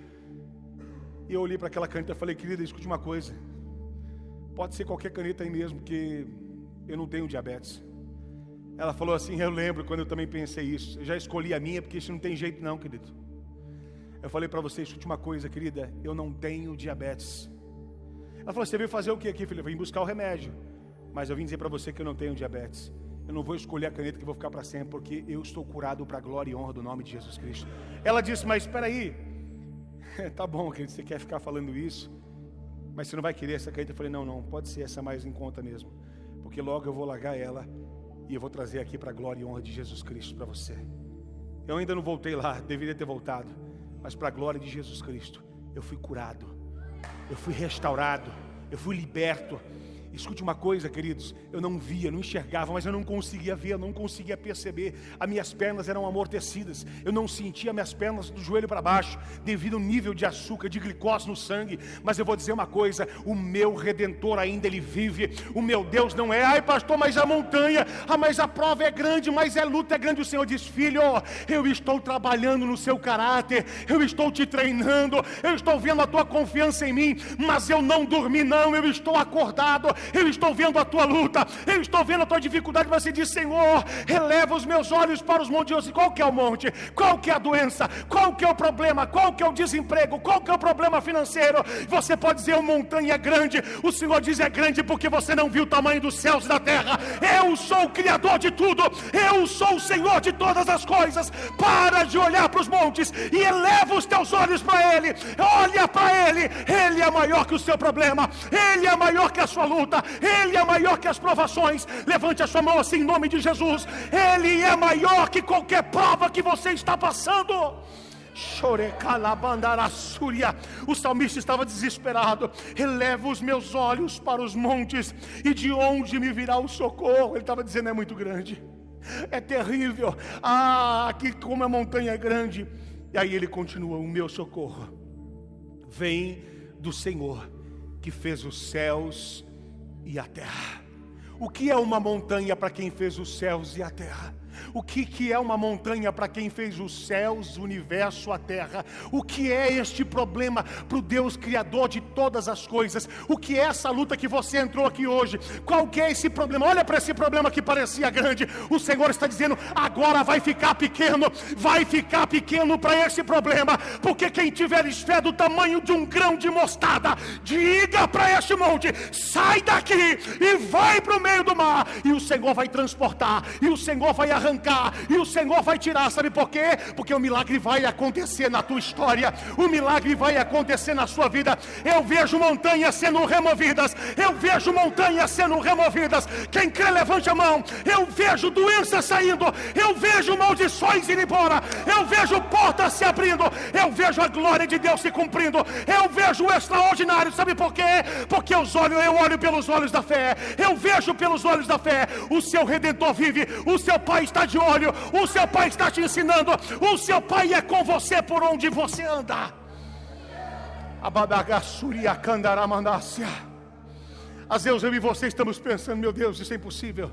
E eu olhei para aquela caneta e falei: querida, escute uma coisa, pode ser qualquer caneta aí mesmo, porque eu não tenho diabetes. Ela falou assim: eu lembro quando eu também pensei isso, eu já escolhi a minha, porque isso não tem jeito não, querido. Eu falei para você: escute uma coisa, querida, eu não tenho diabetes. Ela falou: você veio fazer o que aqui, filho? Eu vim buscar o remédio, mas eu vim dizer para você que eu não tenho diabetes. Eu não vou escolher a caneta que vou ficar para sempre, porque eu estou curado para a glória e honra do nome de Jesus Cristo. Ela disse: mas espera aí, tá bom, querido, você quer ficar falando isso, mas você não vai querer essa caneta? Eu falei: não, pode ser essa mais em conta mesmo, porque logo eu vou largar ela e eu vou trazer aqui para a glória e honra de Jesus Cristo para você. Eu ainda não voltei lá, deveria ter voltado, mas para a glória de Jesus Cristo, eu fui curado, eu fui restaurado, eu fui liberto. Escute uma coisa, queridos, eu não via, não enxergava, mas eu não conseguia ver, eu não conseguia perceber. As minhas pernas eram amortecidas, eu não sentia minhas pernas do joelho para baixo, devido ao nível de açúcar, de glicose no sangue. Mas eu vou dizer uma coisa: o meu Redentor ainda ele vive. O meu Deus não é: ai pastor, mas a montanha, mas a prova é grande, mas a luta é grande. O Senhor diz: filho, eu estou trabalhando no seu caráter, eu estou te treinando, eu estou vendo a tua confiança em mim, mas eu não dormi não, eu estou acordado. Eu estou vendo a tua luta, eu estou vendo a tua dificuldade. Mas você diz: Senhor, releva os meus olhos para os montes. Qual que é o monte? Qual que é a doença? Qual que é o problema? Qual que é o desemprego? Qual que é o problema financeiro? Você pode dizer: uma montanha é grande. O Senhor diz: é grande porque você não viu o tamanho dos céus e da terra. Eu sou o Criador de tudo, eu sou o Senhor de todas as coisas. Para de olhar para os montes e eleva os teus olhos para Ele. Olha para Ele, Ele é maior que o seu problema, Ele é maior que a sua luta, Ele é maior que as provações. Levante a sua mão assim em nome de Jesus. Ele é maior que qualquer prova que você está passando. O salmista estava desesperado. Eleva os meus olhos para os montes, e de onde me virá o socorro? Ele estava dizendo: é muito grande, é terrível, aqui como a montanha é grande. E aí ele continua: o meu socorro vem do Senhor, que fez os céus e a terra. O que é uma montanha para quem fez os céus e a terra? O que é uma montanha para quem fez os céus, o universo, a terra? O que é este problema para o Deus Criador de todas as coisas? O que é essa luta que você entrou aqui hoje? Qual que é esse problema? Olha para esse problema que parecia grande. O Senhor está dizendo: agora vai ficar pequeno para esse problema, porque quem tiver fé do tamanho de um grão de mostarda, diga para este monte: sai daqui e vai para o meio do mar, e o Senhor vai transportar, e o Senhor vai arrancar, e o Senhor vai tirar. Sabe por quê? Porque o milagre vai acontecer na tua história, o milagre vai acontecer na sua vida. Eu vejo montanhas sendo removidas, eu vejo montanhas sendo removidas. Quem crê, levante a mão. Eu vejo doenças saindo, eu vejo maldições indo embora, eu vejo portas se abrindo, eu vejo a glória de Deus se cumprindo, eu vejo o extraordinário. Sabe por quê? Porque eu olho pelos olhos da fé, eu vejo pelos olhos da fé. O seu Redentor vive, o seu Pai está de olho, o seu Pai está te ensinando, o seu Pai é com você por onde você anda. Às vezes eu e você estamos pensando: meu Deus, isso é impossível.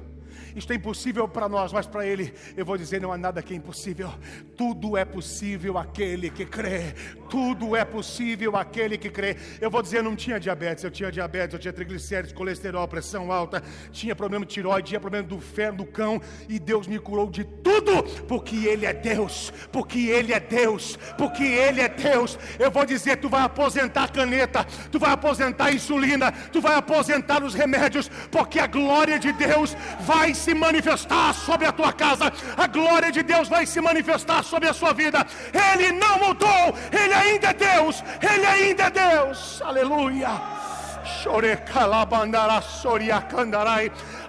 Isto é impossível para nós, mas para Ele, eu vou dizer, não há nada que é impossível. Tudo é possível àquele que crê. Tudo é possível àquele que crê. Eu vou dizer, eu não tinha diabetes, eu tinha triglicéridos, colesterol, pressão alta, tinha problema de tireoide, tinha problema do ferro, do cão, e Deus me curou de tudo, porque Ele é Deus, porque Ele é Deus, porque Ele é Deus. Eu vou dizer, tu vai aposentar a caneta, tu vai aposentar a insulina, tu vai aposentar os remédios, porque a glória de Deus vai se manifestar sobre a tua casa, a glória de Deus vai se manifestar sobre a sua vida. Ele não mudou, Ele ainda é Deus, Ele ainda é Deus, aleluia.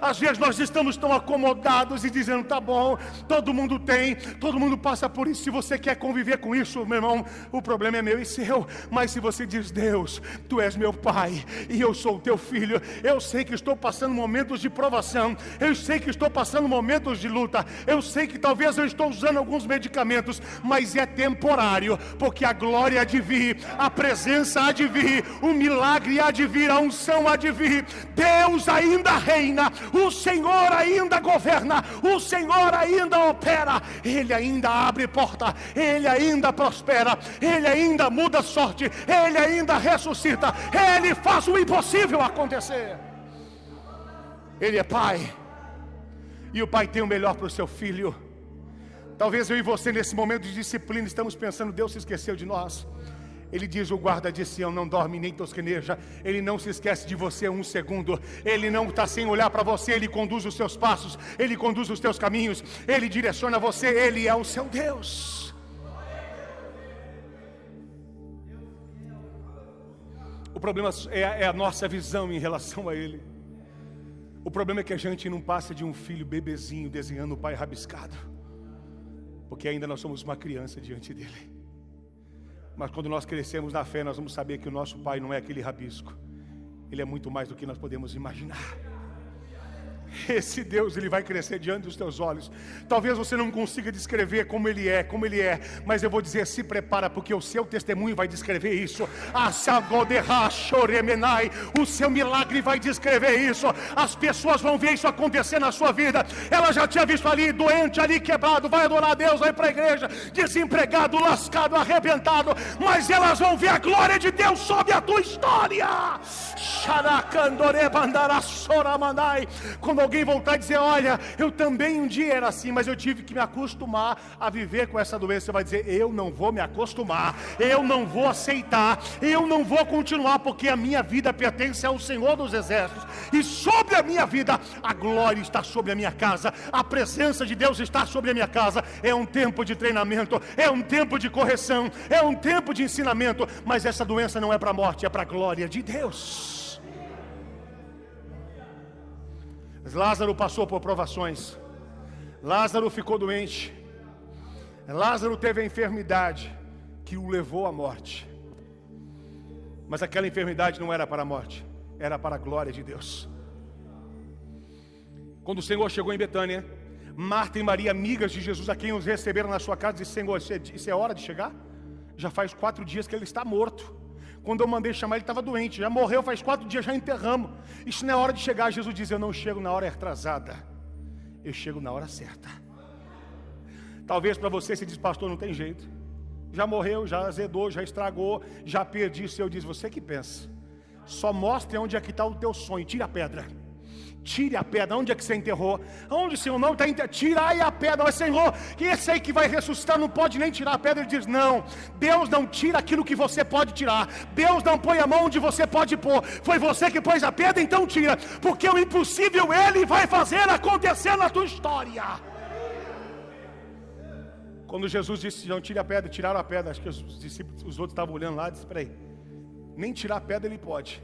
Às vezes nós estamos tão acomodados e dizendo, tá bom, todo mundo tem, todo mundo passa por isso. Se você quer conviver com isso, meu irmão, o problema é meu e seu. Mas se você diz, Deus, tu és meu pai e eu sou o teu filho, eu sei que estou passando momentos de provação, eu sei que estou passando momentos de luta, eu sei que talvez eu estou usando alguns medicamentos, mas é temporário, porque a glória há de vir, a presença há de vir, o milagre há de vir, a unção há de vir. Deus ainda reina, o Senhor ainda governa, o Senhor ainda opera, Ele ainda abre porta, Ele ainda prospera, Ele ainda muda a sorte, Ele ainda ressuscita, Ele faz o impossível acontecer. Ele é Pai, e o Pai tem o melhor para o seu filho. Talvez eu e você nesse momento de disciplina estamos pensando, Deus se esqueceu de nós. Ele diz, o guarda de Sião não dorme nem tosqueneja. Ele não se esquece de você um segundo. Ele não está sem olhar para você. Ele conduz os seus passos, Ele conduz os teus caminhos, Ele direciona você. Ele é o seu Deus. O problema é a nossa visão em relação a Ele. O problema é que a gente não passa de um filho bebezinho desenhando o pai rabiscado, porque ainda nós somos uma criança diante dele. Mas quando nós crescemos na fé, nós vamos saber que o nosso Pai não é aquele rabisco. Ele é muito mais do que nós podemos imaginar. Esse Deus, Ele vai crescer diante dos teus olhos. Talvez você não consiga descrever como Ele é, mas eu vou dizer, se prepara, porque o seu testemunho vai descrever isso. O seu milagre vai descrever isso. As pessoas vão ver isso acontecer na sua vida. Ela já tinha visto ali, doente, ali quebrado, vai adorar a Deus, vai para a igreja, desempregado, lascado, arrebentado, mas elas vão ver a glória de Deus sobre a tua história. Quando alguém voltar e dizer, olha, eu também um dia era assim, mas eu tive que me acostumar a viver com essa doença, você vai dizer, eu não vou me acostumar, eu não vou aceitar, eu não vou continuar, porque a minha vida pertence ao Senhor dos Exércitos, e sobre a minha vida, a glória está sobre a minha casa, a presença de Deus está sobre a minha casa. É um tempo de treinamento, é um tempo de correção, é um tempo de ensinamento, mas essa doença não é para a morte, é para a glória de Deus. Lázaro passou por provações, Lázaro ficou doente, Lázaro teve a enfermidade que o levou à morte, mas aquela enfermidade não era para a morte, era para a glória de Deus. Quando o Senhor chegou em Betânia, Marta e Maria, amigas de Jesus, a quem os receberam na sua casa, disseram, Senhor, isso é hora de chegar? Já faz 4 dias que ele está morto. Quando eu mandei chamar, ele estava doente, já morreu faz 4 dias, já enterramos. Isso não é hora de chegar. Jesus diz, eu não chego na hora atrasada, eu chego na hora certa. Talvez para você se diz, pastor, não tem jeito, já morreu, já azedou, já estragou, já perdi. Se eu diz, você que pensa, só mostre onde é que está o teu sonho, tira a pedra. Tire a pedra, onde é que você enterrou? Onde o Senhor não está enterrado? Tira aí a pedra. Mas Senhor, que esse aí que vai ressuscitar não pode nem tirar a pedra. Ele diz, não, Deus não tira aquilo que você pode tirar, Deus não põe a mão onde você pode pôr. Foi você que pôs a pedra, então tira, porque o impossível Ele vai fazer acontecer na tua história. Quando Jesus disse, não tire a pedra, tiraram a pedra. Acho que os discípulos, os outros estavam olhando lá e disseram, espera aí, nem tirar a pedra Ele pode.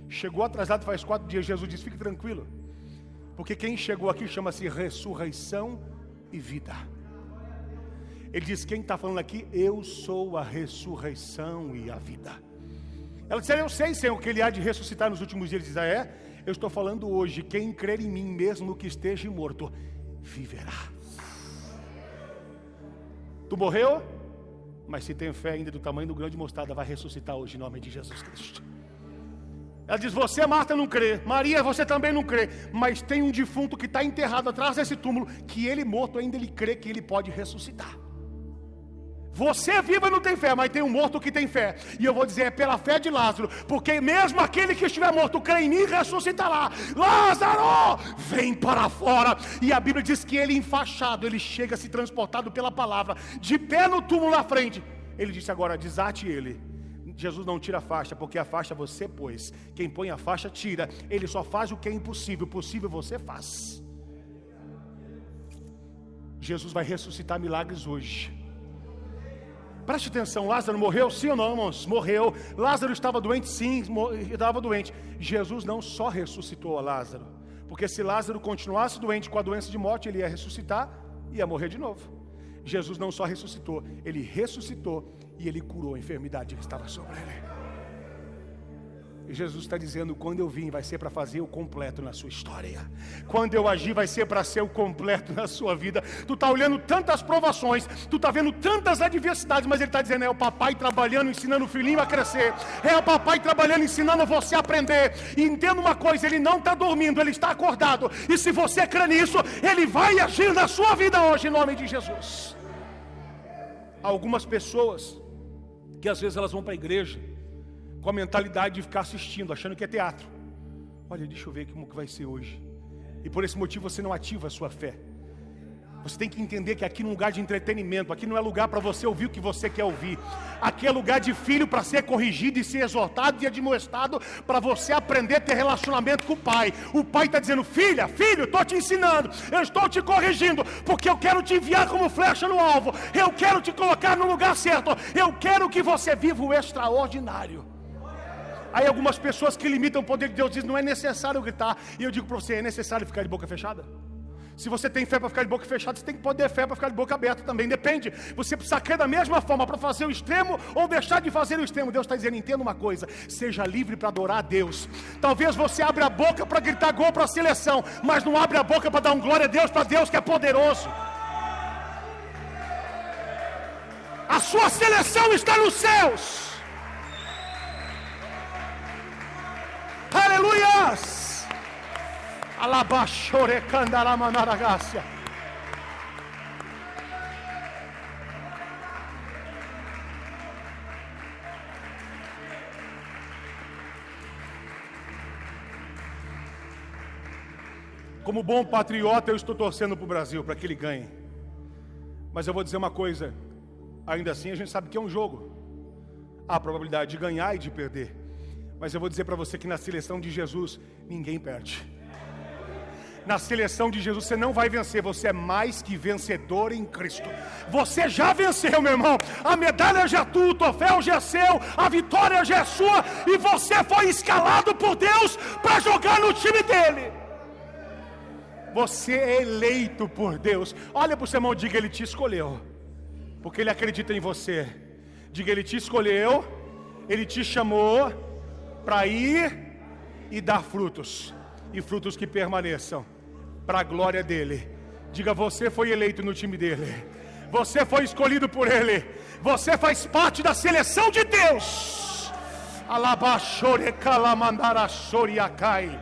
Chegou atrasado faz 4 dias. Jesus disse, fique tranquilo, porque quem chegou aqui chama-se ressurreição e vida. Ele diz, quem está falando aqui, eu sou a ressurreição e a vida. Ela disse, eu sei, Senhor, que Ele há de ressuscitar nos últimos dias. Ele diz, eu estou falando hoje, quem crer em mim, mesmo que esteja morto, viverá. Tu morreu, mas se tem fé ainda do tamanho do grão de mostarda, vai ressuscitar hoje em nome de Jesus Cristo. Ela diz, você, Marta, não crê, Maria, você também não crê, mas tem um defunto que está enterrado atrás desse túmulo, que ele morto ainda ele crê que ele pode ressuscitar. Você viva não tem fé, mas tem um morto que tem fé, e eu vou dizer, é pela fé de Lázaro, porque mesmo aquele que estiver morto crê em mim, ressuscitará. Lázaro, vem para fora. E a Bíblia diz que ele enfaixado, ele chega a se transportado pela palavra, de pé no túmulo na frente. Ele disse, agora desate ele. Jesus não tira a faixa, porque a faixa você pôs. Quem põe a faixa tira. Ele só faz o que é impossível, possível você faz. Jesus vai ressuscitar milagres hoje. Preste atenção, Lázaro morreu? Sim ou não, irmãos? Morreu. Lázaro estava doente? Sim, estava doente. Jesus não só ressuscitou a Lázaro, porque se Lázaro continuasse doente com a doença de morte, ele ia ressuscitar e ia morrer de novo. Jesus não só ressuscitou, Ele ressuscitou e Ele curou a enfermidade que estava sobre Ele. Jesus está dizendo: quando eu vim, vai ser para fazer o completo na sua história. Quando eu agir, vai ser para ser o completo na sua vida. Tu está olhando tantas provações, tu está vendo tantas adversidades, mas Ele está dizendo: é o papai trabalhando, ensinando o filhinho a crescer. É o papai trabalhando, ensinando você a aprender. E entenda uma coisa: Ele não está dormindo, Ele está acordado. E se você crê nisso, Ele vai agir na sua vida hoje, em nome de Jesus. Há algumas pessoas que às vezes elas vão para a igreja com a mentalidade de ficar assistindo, achando que é teatro. Olha, deixa eu ver como que vai ser hoje. E por esse motivo você não ativa a sua fé. Você tem que entender que aqui não é um lugar de entretenimento. Aqui não é lugar para você ouvir o que você quer ouvir. Aqui é lugar de filho para ser corrigido e ser exortado e admoestado, para você aprender a ter relacionamento com o pai. O pai está dizendo: filha, filho, estou te ensinando, eu estou te corrigindo, porque eu quero te enviar como flecha no alvo. Eu quero te colocar no lugar certo. Eu quero que você viva o extraordinário. Aí algumas pessoas que limitam o poder de Deus dizem: não é necessário gritar. E eu digo para você: é necessário ficar de boca fechada? Se você tem fé para ficar de boca fechada, você tem que poder fé para ficar de boca aberta também. Depende. Você precisa crer da mesma forma para fazer o extremo ou deixar de fazer o extremo. Deus está dizendo: entenda uma coisa, seja livre para adorar a Deus. Talvez você abra a boca para gritar gol para a seleção, mas não abre a boca para dar um glória a Deus, para Deus que é poderoso. A sua seleção está nos céus. Aleluias! Alabachore candaramanaragácia. Como bom patriota, eu estou torcendo para o Brasil, para que ele ganhe. Mas eu vou dizer uma coisa: ainda assim a gente sabe que é um jogo. Há a probabilidade de ganhar e de perder. Mas eu vou dizer para você que na seleção de Jesus, ninguém perde. Na seleção de Jesus você não vai vencer, você é mais que vencedor em Cristo. Você já venceu, meu irmão. A medalha já é tua, o troféu já é seu, a vitória já é sua. E você foi escalado por Deus para jogar no time dele. Você é eleito por Deus. Olha para o seu irmão e diga: Ele te escolheu, porque Ele acredita em você. Diga: Ele te escolheu, Ele te chamou para ir e dar frutos, e frutos que permaneçam, para a glória dele. Diga: você foi eleito no time dele, você foi escolhido por ele, você faz parte da seleção de Deus. Alabachore calamandarachoriacai.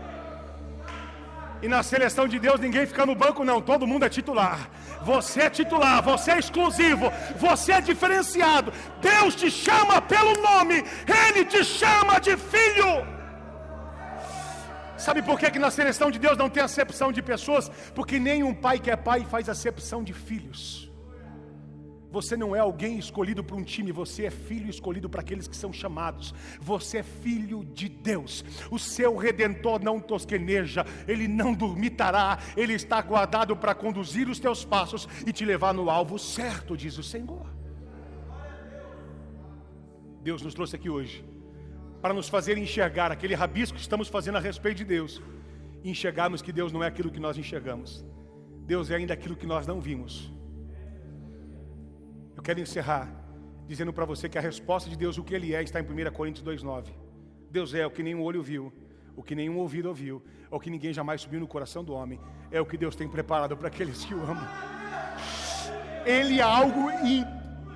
E na seleção de Deus ninguém fica no banco não, todo mundo é titular. Você é titular, você é exclusivo, você é diferenciado. Deus te chama pelo nome, Ele te chama de filho. Sabe por que na seleção de Deus não tem acepção de pessoas? Porque nenhum pai que é pai faz acepção de filhos. Você não é alguém escolhido para um time, você é filho escolhido para aqueles que são chamados. Você é filho de Deus. O seu Redentor não tosqueneja, Ele não dormitará, Ele está guardado para conduzir os teus passos e te levar no alvo certo, diz o Senhor. Deus nos trouxe aqui hoje para nos fazer enxergar aquele rabisco que estamos fazendo a respeito de Deus, e enxergarmos que Deus não é aquilo que nós enxergamos. Deus é ainda aquilo que nós não vimos. Eu quero encerrar dizendo para você que a resposta de Deus, o que Ele é, está em 1 Coríntios 2,9. Deus é o que nenhum olho viu, o que nenhum ouvido ouviu, o que ninguém jamais subiu no coração do homem. É o que Deus tem preparado para aqueles que o amam. Ele é algo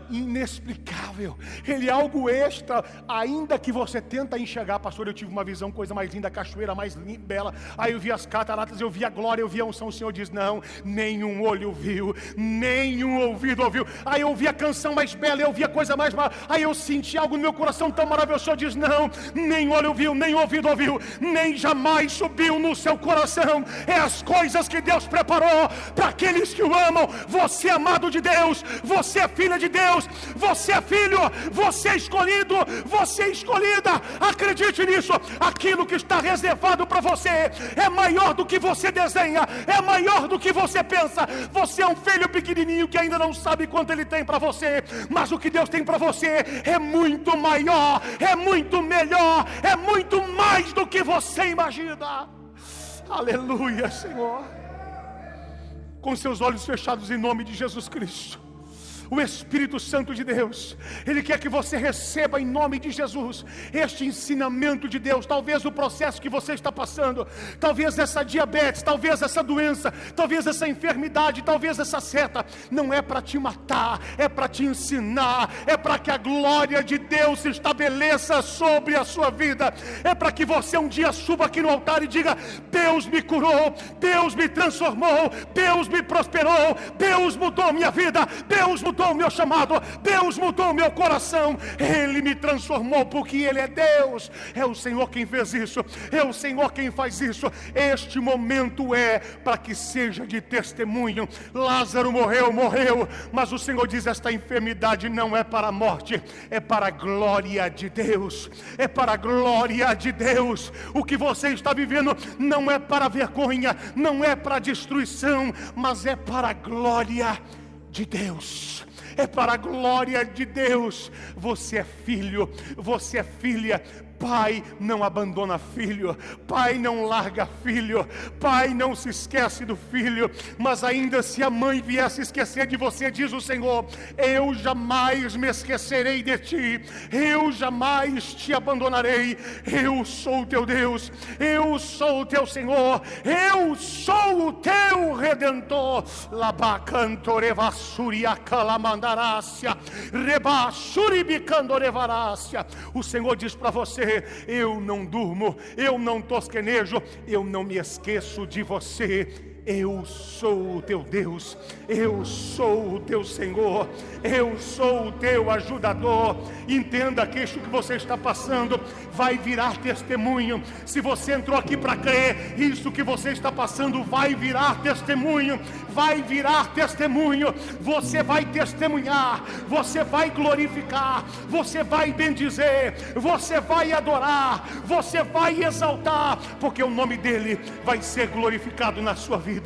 inexplicável, Ele é algo extra. Ainda que você tenta enxergar: pastor, eu tive uma visão, coisa mais linda, a cachoeira mais linda, bela, aí eu vi as cataratas, eu vi a glória, eu vi a unção. O Senhor diz: não, nenhum olho viu, nenhum ouvido ouviu. Aí eu vi a canção mais bela, eu vi a coisa mais maravilhosa, aí eu senti algo no meu coração tão maravilhoso. O Senhor diz: não, nem olho viu, nem ouvido ouviu, nem jamais subiu no seu coração. É as coisas que Deus preparou para aqueles que o amam. Você é amado de Deus, você é filha de Deus, você é filho, você é escolhido, você é escolhida. Acredite nisso. Aquilo que está reservado para você é maior do que você desenha, é maior do que você pensa. Você é um filho pequenininho que ainda não sabe quanto Ele tem para você, mas o que Deus tem para você é muito maior, é muito melhor, é muito mais do que você imagina. Aleluia, Senhor. Com seus olhos fechados, em nome de Jesus Cristo, O Espírito Santo de Deus, Ele quer que você receba em nome de Jesus este ensinamento de Deus. Talvez o processo que você está passando, talvez essa diabetes, talvez essa doença, talvez essa enfermidade, talvez essa seta, não é para te matar, é para te ensinar, é para que a glória de Deus se estabeleça sobre a sua vida, é para que você um dia suba aqui no altar e diga: Deus me curou, Deus me transformou, Deus me prosperou, Deus mudou minha vida, Deus mudou o meu chamado, Deus mudou o meu coração, Ele me transformou, porque Ele é Deus, é o Senhor quem fez isso, é o Senhor quem faz isso. Este momento é para que seja de testemunho. Lázaro morreu, mas o Senhor diz: esta enfermidade não é para a morte, é para a glória de Deus, é para a glória de Deus. O que você está vivendo não é para vergonha, não é para destruição, mas é para a glória de Deus, é para a glória de Deus. Você é filho, você é filha. Pai não abandona filho, pai não larga filho, pai não se esquece do filho. Mas ainda se a mãe viesse esquecer de você, diz o Senhor: eu jamais me esquecerei de ti, eu jamais te abandonarei. Eu sou o teu Deus, eu sou o teu Senhor, eu sou o teu Redentor. O Senhor diz para você: eu não durmo, eu não tosquenejo, eu não me esqueço de você. Eu sou o teu Deus, eu sou o teu Senhor, eu sou o teu ajudador. Entenda que isso que você está passando vai virar testemunho. Se você entrou aqui para crer, isso que você está passando vai virar testemunho, vai virar testemunho. Você vai testemunhar, você vai glorificar, você vai bendizer, você vai adorar, você vai exaltar, porque o nome dele vai ser glorificado na sua vida.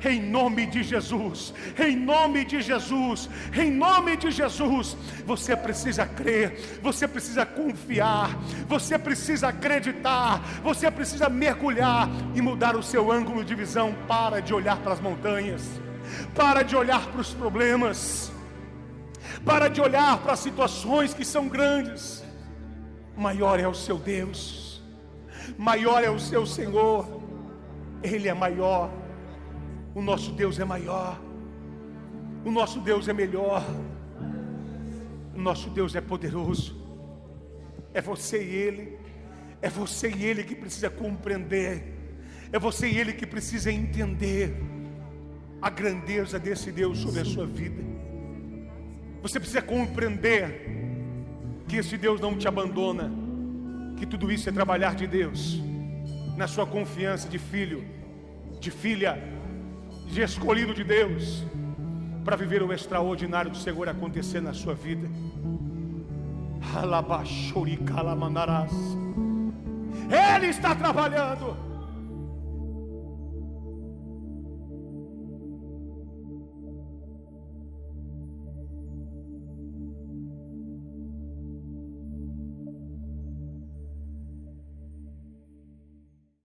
Em nome de Jesus, em nome de Jesus, em nome de Jesus. Você precisa crer, você precisa confiar, você precisa acreditar, você precisa mergulhar e mudar o seu ângulo de visão. Para de olhar para as montanhas, para de olhar para os problemas, para de olhar para as situações que são grandes. Maior é o seu Deus, maior é o seu Senhor, Ele é maior. O nosso Deus é maior, o nosso Deus é melhor, o nosso Deus é poderoso. É você e Ele, é você e Ele que precisa compreender, é você e Ele que precisa entender a grandeza desse Deus sobre a sua vida. Você precisa compreender que esse Deus não te abandona, que tudo isso é trabalhar de Deus, na sua confiança de filho, de filha, de escolhido de Deus, para viver o extraordinário do Senhor acontecer na sua vida. Ele está trabalhando.